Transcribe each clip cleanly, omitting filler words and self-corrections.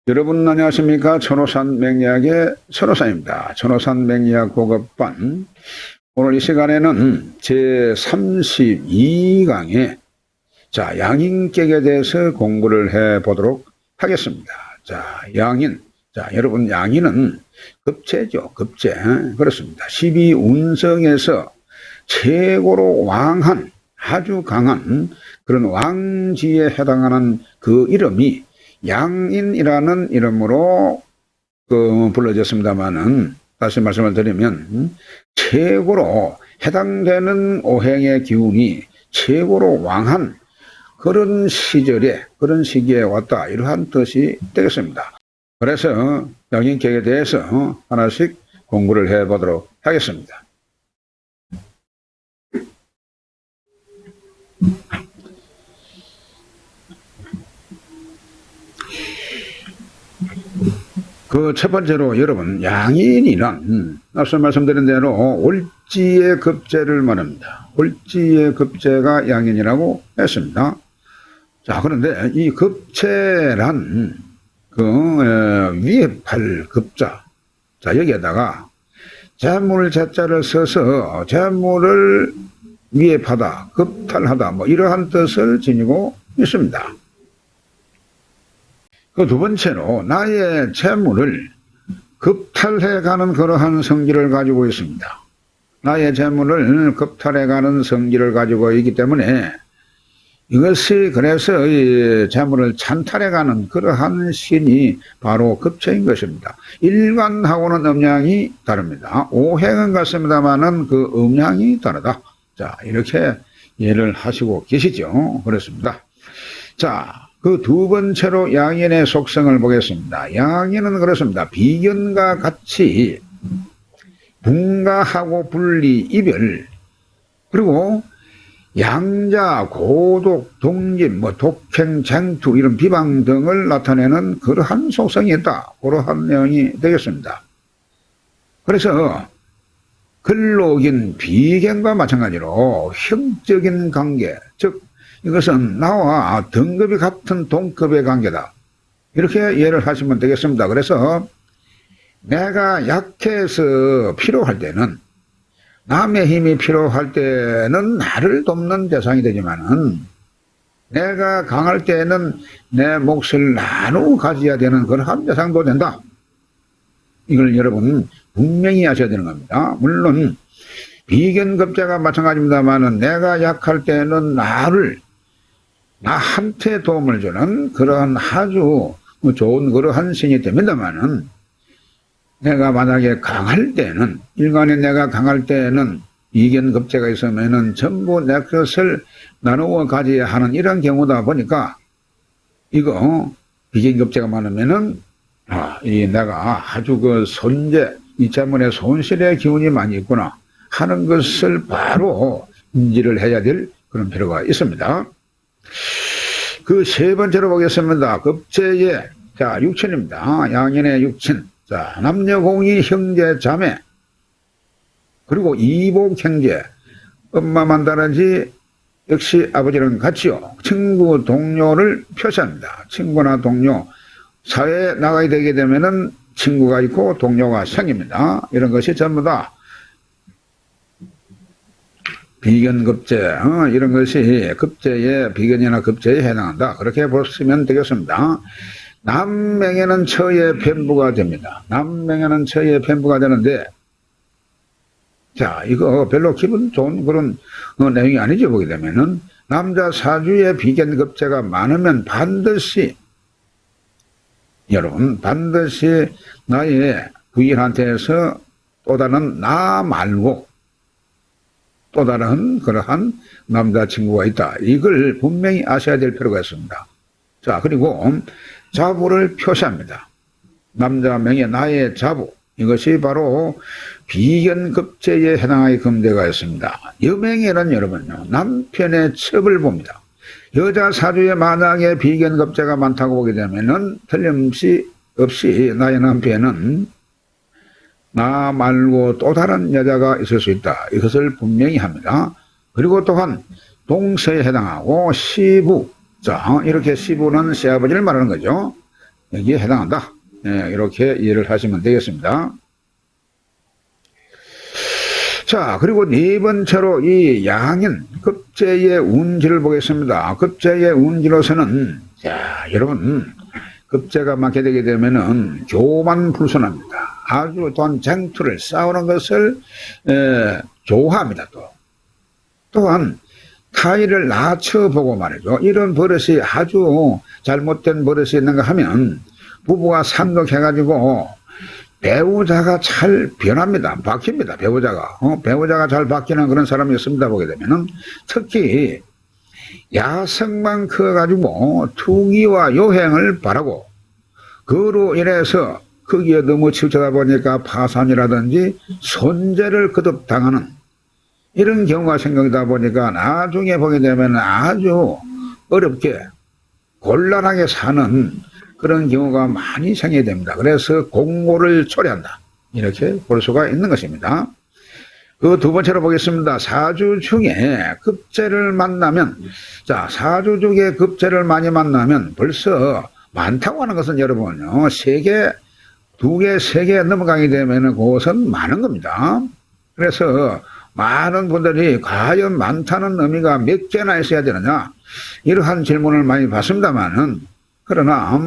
여러분 안녕하십니까. 천호산 맹리학의 천호산입니다. 천호산 맹리학 고급반 오늘 이 시간에는 제32강에 양인격에 대해서 공부를 해보도록 하겠습니다. 양인. 여러분 양인은 급제죠. 급제. 그렇습니다. 12운성에서 최고로 왕한 아주 강한 그런 왕지에 해당하는 그 이름이 양인이라는 이름으로 불러졌습니다만은 다시 말씀을 드리면 최고로 해당되는 오행의 기운이 최고로 왕한 그런 시절에 그런 시기에 왔다 이러한 뜻이 되겠습니다. 그래서 양인격에 대해서 하나씩 공부를 해보도록 하겠습니다. 그 첫 번째로 여러분 양인이란 앞서 말씀드린 대로 올지의 급제를 말합니다. 올지의 급제가 양인이라고 했습니다. 그런데 이 급제란 위협할 급자. 여기에다가 재물 자자를 써서 재물을 위협하다, 급탈하다 이러한 뜻을 지니고 있습니다. 그 두 번째로 나의 재물을 급탈해가는 그러한 성질을 가지고 있습니다. 나의 재물을 급탈해가는 성질을 가지고 있기 때문에 이것이 그래서 이 재물을 찬탈해가는 그러한 신이 바로 급체인 것입니다. 일관하고는 음양이 다릅니다. 오행은 같습니다만은 그 음양이 다르다. 이렇게 이해를 하시고 계시죠. 그렇습니다. 그 두 번째로 양인의 속성을 보겠습니다. 양인은 그렇습니다. 비견과 같이 분가하고 분리, 이별, 그리고 양자, 고독, 독립, 독행, 쟁투 이런 비방 등을 나타내는 그러한 속성이 있다. 그러한 내용이 되겠습니다. 그래서 근록인 비견과 마찬가지로 형적인 관계, 즉 이것은 나와 등급이 같은 동급의 관계다. 이렇게 이해를 하시면 되겠습니다. 그래서 내가 약해서 필요할 때는 남의 힘이 필요할 때는 나를 돕는 대상이 되지만은 내가 강할 때는 내 몫을 나누어 가져야 되는 그러한 대상도 된다. 이걸 여러분 분명히 아셔야 되는 겁니다. 물론 비견급제가 마찬가지입니다만은 내가 약할 때는 나한테 도움을 주는 그러한 아주 좋은 그러한 신이 됩니다만은 내가 만약에 강할 때는 일간에 내가 강할 때는 비견급제가 있으면은 전부 내 것을 나누어 가져야 하는 이런 경우다 보니까 이거 비견급제가 많으면은 내가 아주 그 손재 이 때문에 손실의 기운이 많이 있구나 하는 것을 바로 인지를 해야 될 그런 필요가 있습니다. 그 세 번째로 보겠습니다. 급제의 육친입니다. 양인의 육친. 남녀공이 형제 자매 그리고 이복 형제 엄마만 다르지 역시 아버지랑 같이요. 친구 동료를 표시합니다. 친구나 동료 사회에 나가게 되게 되면은 친구가 있고 동료가 생깁니다. 이런 것이 전부 다 비견급제 이런 것이 급제에 비견이나 급제에 해당한다. 그렇게 보시면 되겠습니다. 남명에는 처의 편부가 됩니다. 남명에는 처의 편부가 되는데 이거 별로 기분 좋은 그런 내용이 아니죠. 보게 되면은 남자 사주의 비견급제가 많으면 반드시 여러분 반드시 나의 부인한테서 또 다른 나 말고 또 다른 그러한 남자친구가 있다. 이걸 분명히 아셔야 될 필요가 있습니다. 그리고 자부를 표시합니다. 남자명의 나의 자부. 이것이 바로 비견급제에 해당하게 금대가 있습니다. 여명에는 여러분요, 남편의 첩을 봅니다. 여자 사주에 만약에 비견급제가 많다고 보게 되면은 틀림없이 나의 남편은 나 말고 또 다른 여자가 있을 수 있다. 이것을 분명히 합니다. 그리고 또한 동서에 해당하고 시부. 이렇게 시부는 시아버지를 말하는 거죠. 여기에 해당한다. 이렇게 이해를 하시면 되겠습니다. 자, 그리고 네 번째로 이 양인, 급제의 운지를 보겠습니다. 급제의 운지로서는, 자, 여러분, 급제가 맞게 되게 되면은 교만불손합니다. 아주 또한 쟁투를 싸우는 것을 좋아합니다. 또한 타의를 낮춰보고 말이죠. 이런 버릇이 아주 잘못된 버릇이 있는가 하면 부부가 상극해가지고 배우자가 잘 변합니다. 바뀝니다. 배우자가 잘 바뀌는 그런 사람이 있습니다. 보게 되면은 특히 야성만 커가지고 투기와 요행을 바라고 그로 인해서 거기에 너무 치우쳐다 보니까 파산이라든지 손재를 거듭당하는 이런 경우가 생기다 보니까 나중에 보게 되면 아주 어렵게 곤란하게 사는 그런 경우가 많이 생기게 됩니다. 그래서 공고를 초래한다. 이렇게 볼 수가 있는 것입니다. 그 두 번째로 보겠습니다. 사주 중에 급제를 만나면, 자, 사주 중에 급제를 많이 만나면 벌써 많다고 하는 것은 여러분요, 두 개, 세 개 넘어가게 되면 그것은 많은 겁니다. 그래서 많은 분들이 과연 많다는 의미가 몇 개나 있어야 되느냐, 이러한 질문을 많이 받습니다만은, 그러나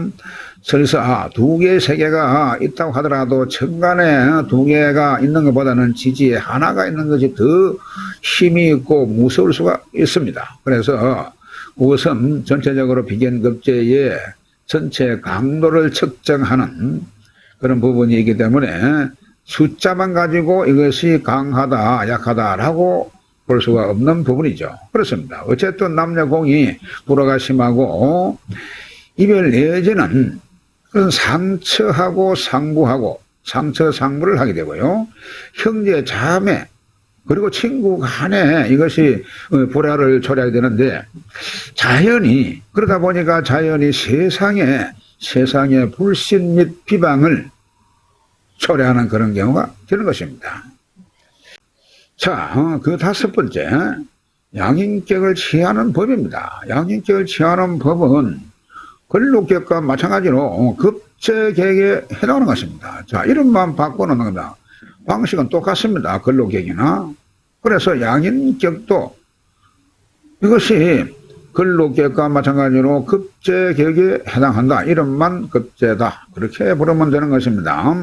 설사 두 개, 세 개가 있다고 하더라도 천간에 두 개가 있는 것보다는 지지에 하나가 있는 것이 더 힘이 있고 무서울 수가 있습니다. 그래서 그것은 전체적으로 비견급제의 전체 강도를 측정하는 그런 부분이 있기 때문에 숫자만 가지고 이것이 강하다, 약하다라고 볼 수가 없는 부분이죠. 그렇습니다. 어쨌든 남녀공이 불화가 심하고 이별 내지는 그런 상처하고 상부하고 상처 상부를 하게 되고요. 형제 자매 그리고 친구 간에 이것이 불화를 초래하게 되는데 자연히 그러다 보니까 자연히 세상에 불신 및 비방을 초래하는 그런 경우가 되는 것입니다. 자, 그 다섯 번째 양인격을 취하는 법입니다. 양인격을 취하는 법은 근록격과 마찬가지로 급제격에 해당하는 것입니다. 자, 이름만 바꿔놓는 겁니다. 방식은 똑같습니다. 근록격이나. 그래서 양인격도 이것이 근록격과 마찬가지로 급제격에 해당한다. 이름만 급제다. 그렇게 부르면 되는 것입니다.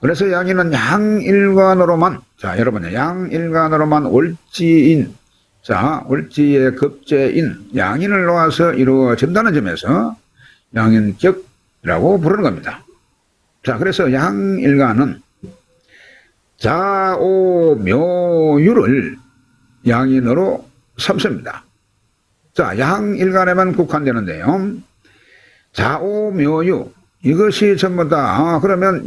그래서 양인은 양일간으로만, 자, 여러분, 양일간으로만 월지인, 자, 월지의 급제인 양인을 놓아서 이루어진다는 점에서 양인격이라고 부르는 겁니다. 자, 그래서 양일간은 자오묘유를 양인으로 삼습니다. 자, 양일간에만 국한되는데요. 자오묘유, 이것이 전부 다, 그러면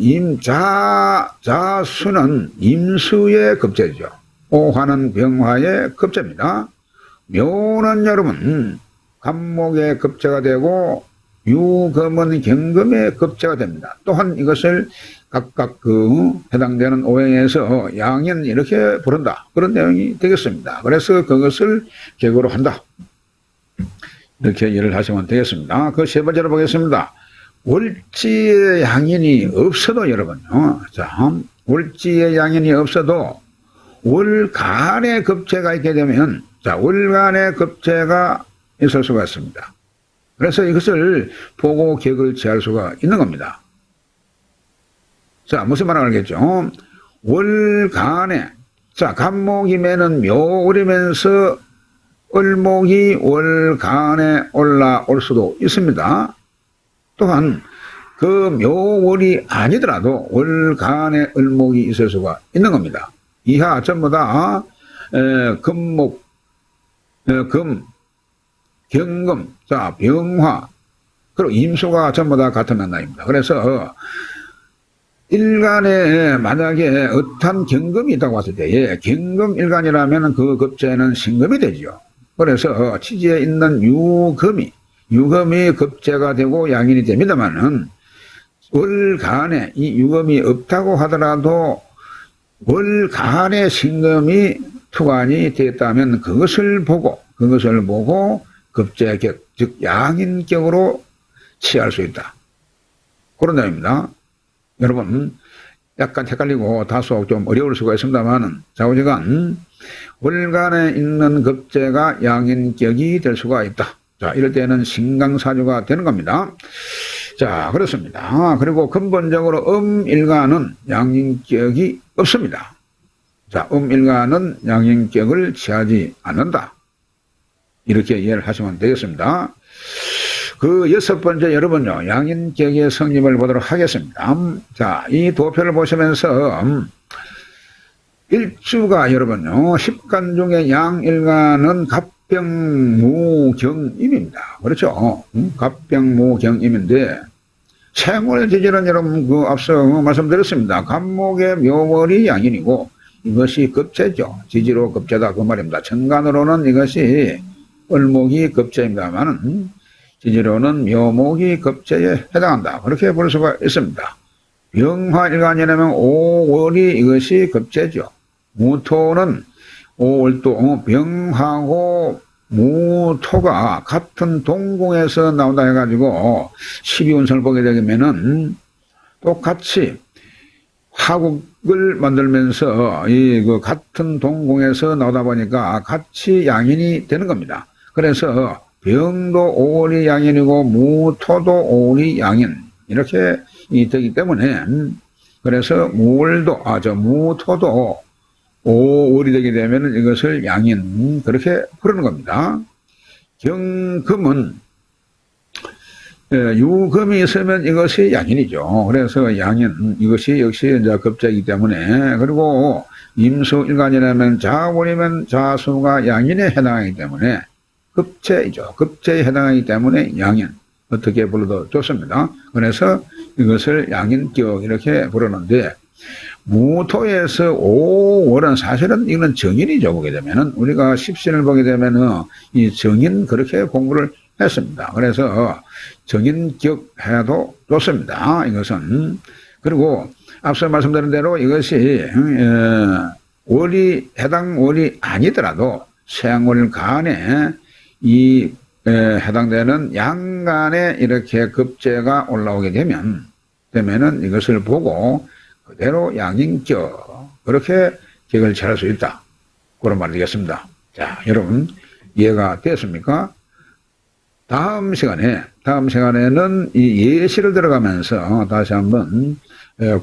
자수는 임수의 급제죠. 오화는 병화의 급제입니다. 묘는 여러분, 간목의 급제가 되고, 유금은 경금의 급제가 됩니다. 또한 이것을 각각 해당되는 오행에서 양인 이렇게 부른다. 그런 내용이 되겠습니다. 그래서 그것을 격으로 한다. 이렇게 이해를 하시면 되겠습니다. 그 세 번째로 보겠습니다. 월지의 양인이 없어도 여러분요. 자, 월지의 양인이 없어도 월간의 급제가 있게 되면, 자, 월간의 급제가 있을 수가 있습니다. 그래서 이것을 보고 격을 취할 수가 있는 겁니다. 자, 무슨 말을 알겠죠? 월간에, 자, 간목이면은 묘월이면서 을목이 월간에 올라올 수도 있습니다. 또한 그 묘월이 아니더라도 월간에 을목이 있을 수가 있는 겁니다. 이하 전부 다 금목, 금, 경금, 자, 병화, 그리고 임수가 전부 다 같은 맥락입니다. 그래서 일간에 만약에 어떤 경금이 있다고 했을 때에 경금 일간이라면 그 급제는 신금이 되죠. 그래서 치지에 있는 유금이 급제가 되고 양인이 됩니다만은 월간에 이 유금이 없다고 하더라도 월간에 신금이 투관이 됐다면 그것을 보고 급제격, 즉 양인격으로 취할 수 있다. 그런 내용입니다. 여러분, 약간 헷갈리고 다소 좀 어려울 수가 있습니다만은, 좌우지간, 월간에 있는 급제가 양인격이 될 수가 있다. 자, 이럴 때는 신강사주가 되는 겁니다. 자, 그렇습니다. 그리고 근본적으로 음일간은 양인격이 없습니다. 자, 음일간은 양인격을 취하지 않는다. 이렇게 이해를 하시면 되겠습니다. 그 여섯 번째 여러분요, 양인격의 성립을 보도록 하겠습니다. 자, 이 도표를 보시면서 일주가 여러분요, 10간 중에 양일간은 갑병무경임입니다. 그렇죠? 갑병무경임인데 생월지지는 여러분 그 앞서 말씀드렸습니다. 갑목의 묘월이 양인이고 이것이 급제죠. 지지로 급제다 그 말입니다. 천간으로는 이것이 을목이 급제입니다만은 지지로는 묘목이 급제에 해당한다. 그렇게 볼 수가 있습니다. 병화일간이라면 5월이 이것이 급제죠. 무토는 5월도 병하고 무토가 같은 동궁에서 나온다 해가지고 12운선을 보게 되면은 똑같이 화국을 만들면서 그 같은 동궁에서 나오다 보니까 같이 양인이 되는 겁니다. 그래서 병도 5월이 양인이고 무토도 5월이 양인 이렇게 되기 때문에 그래서 무토도 5월이 되게 되면 이것을 양인 그렇게 부르는 겁니다. 경금은 유금이 있으면 이것이 양인이죠. 그래서 양인 이것이 역시 이제 급제이기 때문에 그리고 임수일간이라면 자월이면 자수가 양인에 해당하기 때문에 급제이죠. 급제에 해당하기 때문에 양인 어떻게 불러도 좋습니다. 그래서 이것을 양인격 이렇게 부르는데 무토에서 5월은 사실은 이건 정인이죠. 보게 되면은 우리가 십신을 보게 되면은 이 정인 그렇게 공부를 했습니다. 그래서 정인격 해도 좋습니다. 이것은 그리고 앞서 말씀드린 대로 이것이 월이 해당 월이 아니더라도 생월 간에 이 해당되는 양간에 이렇게 급제가 올라오게 되면은 이것을 보고 그대로 양인격 그렇게 격을 잘할 수 있다. 그런 말이 되겠습니다. 자, 여러분 이해가 되었습니까? 다음 시간에는 이 예시를 들어가면서 다시 한번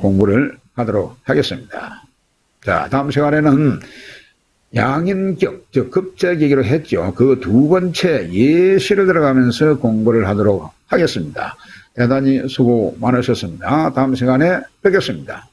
공부를 하도록 하겠습니다. 자, 다음 시간에는 양인격, 즉 급제기로 했죠. 그 두 번째 예시를 들어가면서 공부를 하도록 하겠습니다. 대단히 수고 많으셨습니다. 다음 시간에 뵙겠습니다.